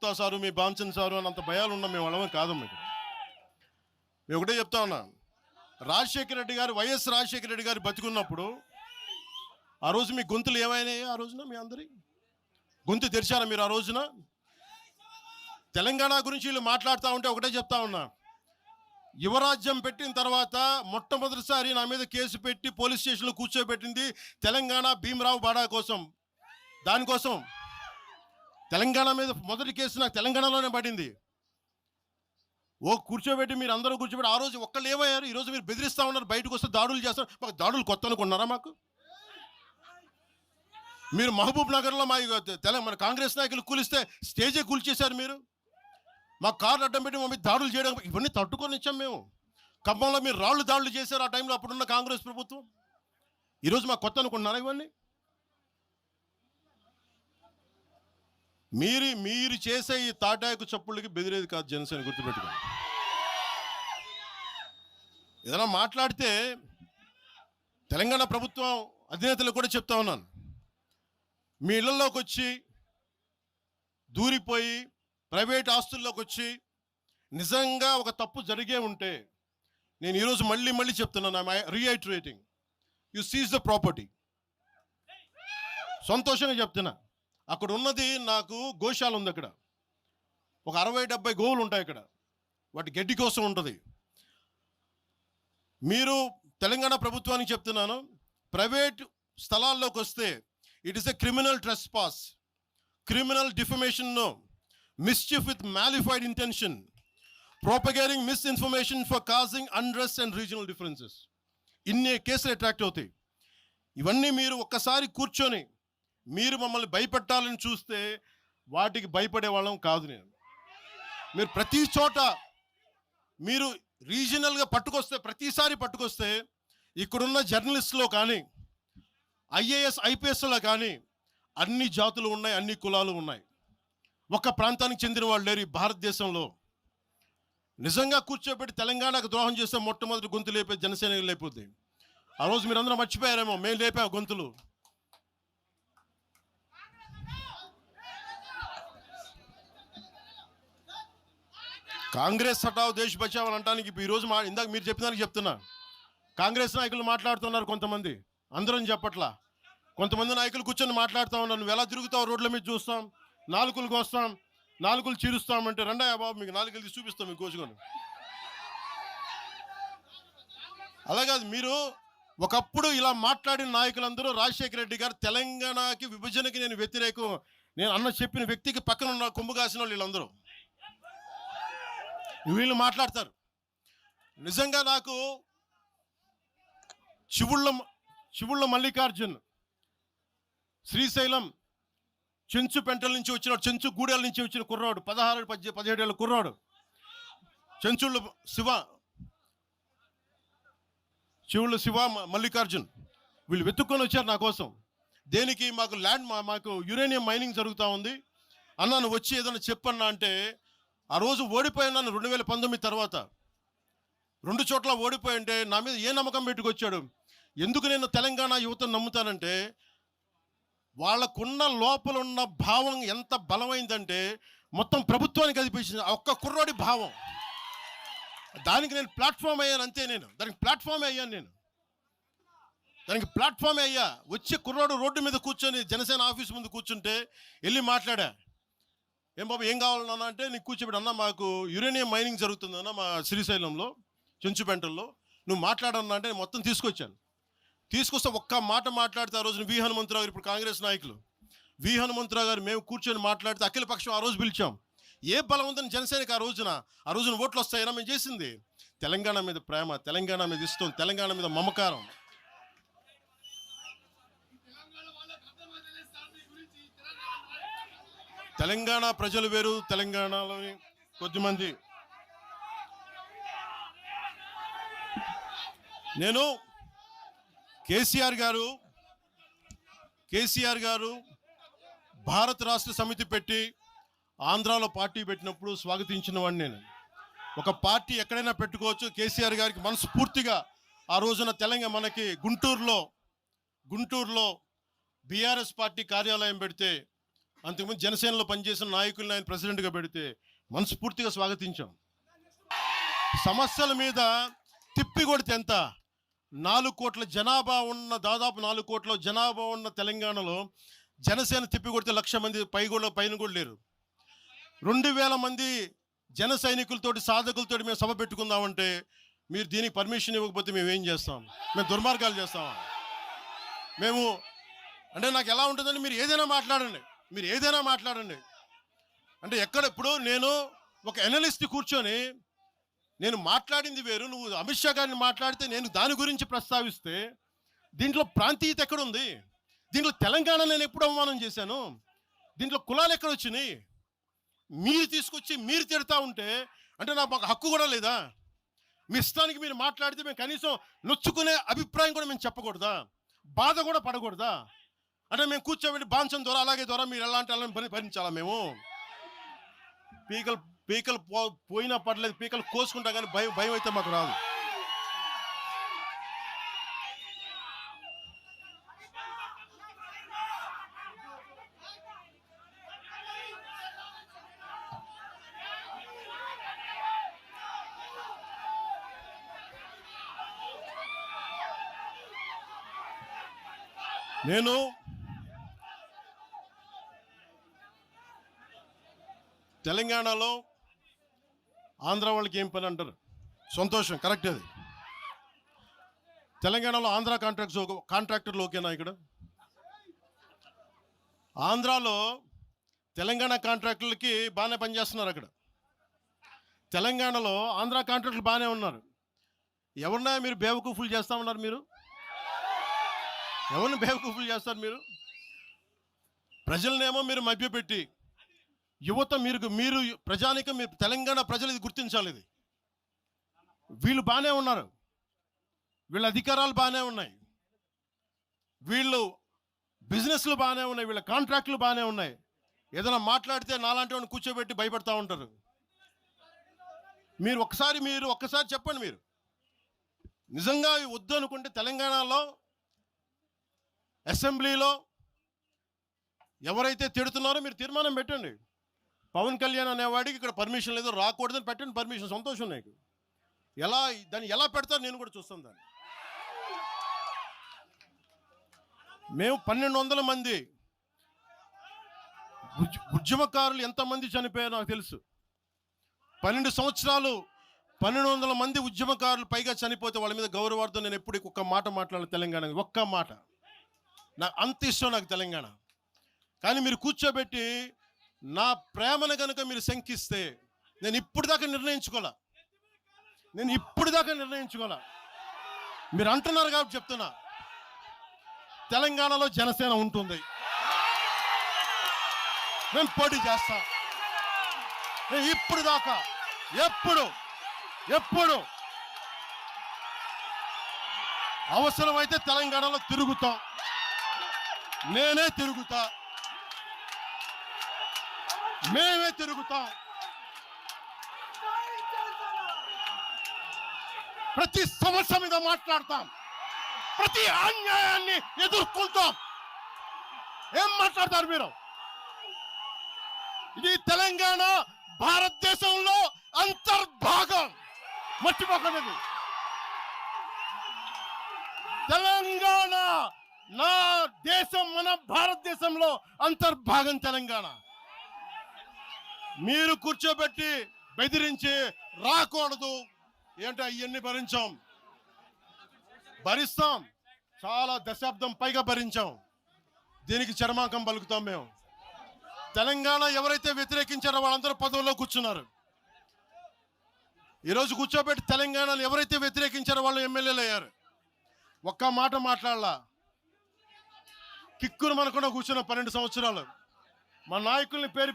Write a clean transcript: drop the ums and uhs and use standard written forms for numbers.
Gupta sir, మీ బాంచన్ sir అని అంత భయాలు ఉన్నాం. మేము వాళ్ళమే కాదమ్మా. ఇక్కడ మేము ఒకటే చెప్తా ఉన్నా, రాజశేఖర రెడ్డి గారు, వైఎస్ రాజశేఖర రెడ్డి గారు బతికున్నప్పుడు ఆ రోజు మీ గొంతులు ఏమైనాయి? ఆ రోజున మీ అందరి గొంతు తెరిచారా మీరు? ఆ రోజున తెలంగాణ గురించి వీళ్ళు మాట్లాడుతూ ఉంటే ఒకటే చెప్తా ఉన్నా, యువరాజ్యం పెట్టిన తర్వాత మొట్టమొదటిసారి నా మీద కేసు పెట్టి పోలీస్ స్టేషన్లో కూర్చోబెట్టింది తెలంగాణ భీమరావు బాడా కోసం. దానికోసం తెలంగాణ మీద మొదటి కేసు నాకు తెలంగాణలోనే పడింది. కూర్చోబెట్టి మీరు అందరూ కూర్చోబెట్టి ఆ రోజు ఒక్కళ్ళు ఏమయ్యారు? ఈరోజు మీరు బెదిరిస్తూ ఉన్నారు, బయటకు వస్తే దాడులు చేస్తారు. మాకు దాడులు కొత్త అనుకున్నారా? మాకు మీరు మహబూబ్ నగర్లో మన కాంగ్రెస్ నాయకులు కూలిస్తే స్టేజే కూల్చేశారు మీరు. మా కార్లు అడ్డం పెట్టి మా మీద దాడులు చేయడం, ఇవన్నీ తట్టుకొని ఇచ్చాం మేము. ఖమ్మంలో మీరు దాడులు చేశారు ఆ టైంలో, అప్పుడున్న కాంగ్రెస్ ప్రభుత్వం. ఈరోజు మాకు కొత్త అనుకుంటున్నారా ఇవన్నీ? మీరు చేసే ఈ తాటాకు చప్పుళ్ళకి బెదిరేది కాదు జనసేన, గుర్తుపెట్టుకోండి. ఏదైనా మాట్లాడితే తెలంగాణ ప్రభుత్వం అధినేతలు కూడా చెప్తా ఉన్నాను, మీ ఇళ్లలోకి వచ్చి దూరిపోయి ప్రైవేట్ ఆస్తుల్లోకి వచ్చి నిజంగా ఒక తప్పు జరిగే ఉంటే, నేను ఈరోజు మళ్ళీ చెప్తున్నాను, రీఐటరేటింగ్, యు సీజ్ ద ప్రాపర్టీ. సంతోషంగా చెప్తున్నా. అక్కడ ఉన్నది నాకు గోశాల ఉంది. అక్కడ ఒక 60-70 గోవులు ఉంటాయి. అక్కడ వాటి గడ్డి కోసం ఉంటుంది. మీరు తెలంగాణ ప్రభుత్వానికి చెప్తున్నాను, ప్రైవేట్ స్థలాల్లోకి వస్తే it is a criminal trespass, criminal defamation, mischief with malified intention, propagating misinformation for causing unrest and regional differences. ఇన్ని కేసులు అట్రాక్ట్ అవుతాయి. ఇవన్నీ మీరు ఒక్కసారి కూర్చొని మీరు మమ్మల్ని భయపెట్టాలని చూస్తే వాటికి భయపడే వాళ్ళం కాదు నేను. మీరు ప్రతి చోట మీరు రీజనల్గా ప్రతిసారి పట్టుకొస్తే ఇక్కడున్న జర్నలిస్టులో కానీ IAS IPSలో కానీ అన్ని జాతులు ఉన్నాయి, అన్ని కులాలు ఉన్నాయి. ఒక్క ప్రాంతానికి చెందిన వాళ్ళు లేరు ఈ భారతదేశంలో. నిజంగా కూర్చోబెట్టి తెలంగాణకు ద్రోహం చేస్తే మొట్టమొదటి గొంతు లేపే జనసేన లేకపోతే. ఆ రోజు మీరు అందరూ మర్చిపోయారేమో, మేము లేపా గొంతులు. కాంగ్రెస్ హటావ్ దేశ్ బచావ్ అని అంటానికి ఈరోజు ఇందాక మీరు చెప్పినానికి చెప్తున్నా. కాంగ్రెస్ నాయకులు మాట్లాడుతున్నారు కొంతమంది, అందరం చెప్పట్లా. కొంతమంది నాయకులు కూర్చొని మాట్లాడుతూ ఉన్నారు, నువ్వు ఎలా తిరుగుతావు, రోడ్ల మీద చూస్తాం, నాలుకలకు వస్తాం, నాలుకలు చీరుస్తామంటే రండయ్య బాబు మీకు నాలుకలు తీసి చూపిస్తాం మీకు కోసుకొని. అలా కాదు, మీరు ఒకప్పుడు ఇలా మాట్లాడిన నాయకులందరూ రాజశేఖర రెడ్డి గారు తెలంగాణకి విభజనకి నేను వ్యతిరేకం నేను అన్న చెప్పిన వ్యక్తికి పక్కన ఉన్న కొమ్ము కాసిన వాళ్ళు వీళ్ళందరూ మాట్లాడతారు. నిజంగా నాకు చివుళ్ళ మల్లికార్జున్, శ్రీశైలం చెంచు పెంటల నుంచి వచ్చినాడు, చెంచు గూడెల నుంచి వచ్చిన కుర్రాడు, 16-17 ఏళ్ళ కుర్రాడు, చివుళ్ళ శివ మల్లికార్జున్, వీళ్ళు వెతుక్కొని వచ్చారు నా కోసం. దేనికి? మాకు యురేనియం మైనింగ్ జరుగుతూ ఉంది అన్నా, నువ్వు వచ్చి ఏదైనా చెప్పన్నా అంటే, ఆ రోజు ఓడిపోయినాను 2019 తర్వాత 2 చోట్ల ఓడిపోయి ఉంటే నా మీద ఏ నమ్మకం పెట్టుకొచ్చాడు. ఎందుకు నేను తెలంగాణ యువతను నమ్ముతానంటే, వాళ్ళకున్న లోపల ఉన్న భావం ఎంత బలమైందంటే మొత్తం ప్రభుత్వానికి కదిపించింది ఒక్క కుర్రోడి భావం. దానికి నేను ప్లాట్ఫామ్ అయ్యాను అంతే. దానికి ప్లాట్ఫామే అయ్యా. వచ్చి కుర్రోడు రోడ్డు మీద కూర్చొని జనసేన ఆఫీస్ ముందు కూర్చుంటే వెళ్ళి మాట్లాడా, ఏం బాబు ఏం కావాలన్నా అంటే, నీకు కూర్చోబెట్టి అన్న మాకు యురేనియం మైనింగ్ జరుగుతుందన్న మా శ్రీశైలంలో చెంచుపెంటల్లో, నువ్వు మాట్లాడన్నా అంటే మొత్తం తీసుకొస్తే ఒక్క మాట మాట్లాడితే ఆ రోజున వి హనుమంతరావు గారు, ఇప్పుడు కాంగ్రెస్ నాయకులు వి హనుమంతరావు గారు, మేము కూర్చొని మాట్లాడితే అఖిల పక్షం ఆ రోజు పిలిచాం. ఏ బలం ఉందని జనసేనకి ఆ రోజున ఓట్లు వస్తాయన్నా? మేము చేసింది తెలంగాణ మీద ప్రేమ, తెలంగాణ మీద ఇష్టం, తెలంగాణ మీద మమకారం. తెలంగాణ ప్రజలు వేరు, తెలంగాణలోని కొద్దిమంది. నేను కేసీఆర్ గారు భారత రాష్ట్ర సమితి పెట్టి ఆంధ్రాలో పార్టీ పెట్టినప్పుడు స్వాగతించిన వాడిని నేను. ఒక పార్టీ ఎక్కడైనా పెట్టుకోవచ్చు. కేసీఆర్ గారికి మనస్ఫూర్తిగా ఆ రోజున మనకి గుంటూరులో బీఆర్ఎస్ పార్టీ కార్యాలయం పెడితే అంతకుముందు జనసేనలో పనిచేసిన నాయకుల్ని ఆయన ప్రెసిడెంట్గా పెడితే మనస్ఫూర్తిగా స్వాగతించాం. సమస్యల మీద తిప్పి కొడితే ఎంత, 4 కోట్ల జనాభా ఉన్న, దాదాపు 4 కోట్ల జనాభా ఉన్న తెలంగాణలో జనసేన తిప్పి కొడితే 1,00,000 మంది పైన కూడా లేరు. 2,000 మంది జన సైనికులతోటి, సాధకులతోటి మేము సభ పెట్టుకుందామంటే మీరు దీనికి పర్మిషన్ ఇవ్వకపోతే మేము ఏం చేస్తాం? మేము దుర్మార్గాలు చేస్తామా? మేము అంటే నాకు ఎలా ఉంటుందంటే, మీరు ఏదైనా మాట్లాడండి, అంటే ఎక్కడ ఇప్పుడు నేను ఒక ఎనలిస్ట్ కూర్చొని నేను మాట్లాడింది వేరు, నువ్వు అమిత్ షా గారిని మాట్లాడితే నేను దాని గురించి ప్రస్తావిస్తే దీంట్లో ప్రాంతీయత ఎక్కడుంది? దీంట్లో తెలంగాణ నేను ఎప్పుడు అవమానం చేశాను? దీంట్లో కులాలు ఎక్కడ వచ్చినాయి? మీరు తీసుకొచ్చి మీరు తిడతా ఉంటే అంటే నాకు మాకు హక్కు కూడా లేదా? మీ ఇష్టానికి మీరు మాట్లాడితే మేము కనీసం నొచ్చుకునే అభిప్రాయం కూడా మేము చెప్పకూడదా? బాధ కూడా పడకూడదా? అంటే మేము కూర్చోబెట్టి బాంచం ద్వారా అలాగే ద్వారా మీరు ఎలాంటి వాళ్ళని భరించాలా? మేము పీకలు పోయినా పర్లేదు, పీకలు కోసుకుంటా, కానీ భయం అయితే మాకు రాదు. నేను తెలంగాణలో ఆంధ్ర వాళ్ళకి ఏం పని అంటారు? సంతోషం, కరెక్ట్. అది తెలంగాణలో ఆంధ్ర కాంట్రాక్టర్లు ఓకేనా? ఇక్కడ ఆంధ్రాలో తెలంగాణ కాంట్రాక్టర్లకి బాగానే పనిచేస్తున్నారు. అక్కడ తెలంగాణలో ఆంధ్ర కాంట్రాక్టర్లు బాగానే ఉన్నారు. ఎవరినా మీరు బేవకూఫులు చేస్తా ఉన్నారు? మీరు ఎవరిని బేవకూఫులు చేస్తారు? మీరు ప్రజలనేమో మీరు మభ్యపెట్టి, యువత మీరు ప్రజానికం, మీరు తెలంగాణ ప్రజలు ఇది గుర్తించాలి. ఇది వీళ్ళు బాగానే ఉన్నారు, వీళ్ళ అధికారాలు బాగానే ఉన్నాయి, వీళ్ళు బిజినెస్లు బాగానే ఉన్నాయి, వీళ్ళ కాంట్రాక్టులు బాగానే ఉన్నాయి. ఏదైనా మాట్లాడితే నాలాంటి వాడిని కూర్చోబెట్టి భయపడతా ఉంటారు. మీరు ఒక్కసారి చెప్పండి, మీరు నిజంగా వద్దు అనుకుంటే తెలంగాణలో అసెంబ్లీలో ఎవరైతే తిడుతున్నారో మీరు తీర్మానం పెట్టండి. పవన్ కళ్యాణ్ అనేవాడికి ఇక్కడ పర్మిషన్ లేదు, రాకూడదని పెట్టండి పర్మిషన్. సంతోషం నాకు. దాన్ని ఎలా పెడతారు నేను కూడా చూస్తాను. దాన్ని మేము 1,200 మంది ఉద్యమకారులు ఎంతమంది చనిపోయారో నాకు తెలుసు. 12 సంవత్సరాలు 1,200 మంది ఉద్యమకారులు పైగా చనిపోతే వాళ్ళ మీద గౌరవార్థం నేను ఎప్పుడు ఒక్క మాట మాట్లాడాలి తెలంగాణ, ఒక్క మాట. నాకు అంత ఇష్టం నాకు తెలంగాణ. కానీ మీరు కూర్చోబెట్టి నా ప్రేమను కనుక మీరు శంకిస్తే నేను ఇప్పుడు దాకా నిర్ణయించుకోలే. మీరు అంటున్నారు కాబట్టి చెప్తున్నా, తెలంగాణలో జనసేన ఉంటుంది, మేము పోటీ చేస్తాం. నేను ఇప్పుడు దాకా ఎప్పుడు అవసరమైతే తెలంగాణలో తిరుగుతాం. నేనే తిరుగుతా, మేమే తిరుగుతాం. ప్రతి సమస్య మీద మాట్లాడతాం, ప్రతి అన్యాయాన్ని ఎదుర్కొంటాం. ఏం మాట్లాడతారు మీరు? ఇది తెలంగాణ భారతదేశంలో అంతర్భాగం, మర్చిపోకండి. తెలంగాణ నా దేశం, మన భారతదేశంలో అంతర్భాగం తెలంగాణ. మీరు కూర్చోబెట్టి బెదిరించి రాకూడదు ఏంటో అవన్నీ భరిస్తాం. చాలా దశాబ్దం పైగా భరించాం. దీనికి చర్మాంకం పలుకుతాం మేము. తెలంగాణ ఎవరైతే వ్యతిరేకించారో వాళ్ళందరూ పదవుల్లో కూర్చున్నారు. ఈరోజు కూర్చోబెట్టి తెలంగాణలో ఎవరైతే వ్యతిరేకించారో వాళ్ళు ఎమ్మెల్యేలు అయ్యారు. ఒక్క మాట మాట్లాడలా, కిక్కును మనకుండా కూర్చున్న 12 సంవత్సరాలు. మా నాయకుల్ని పేరు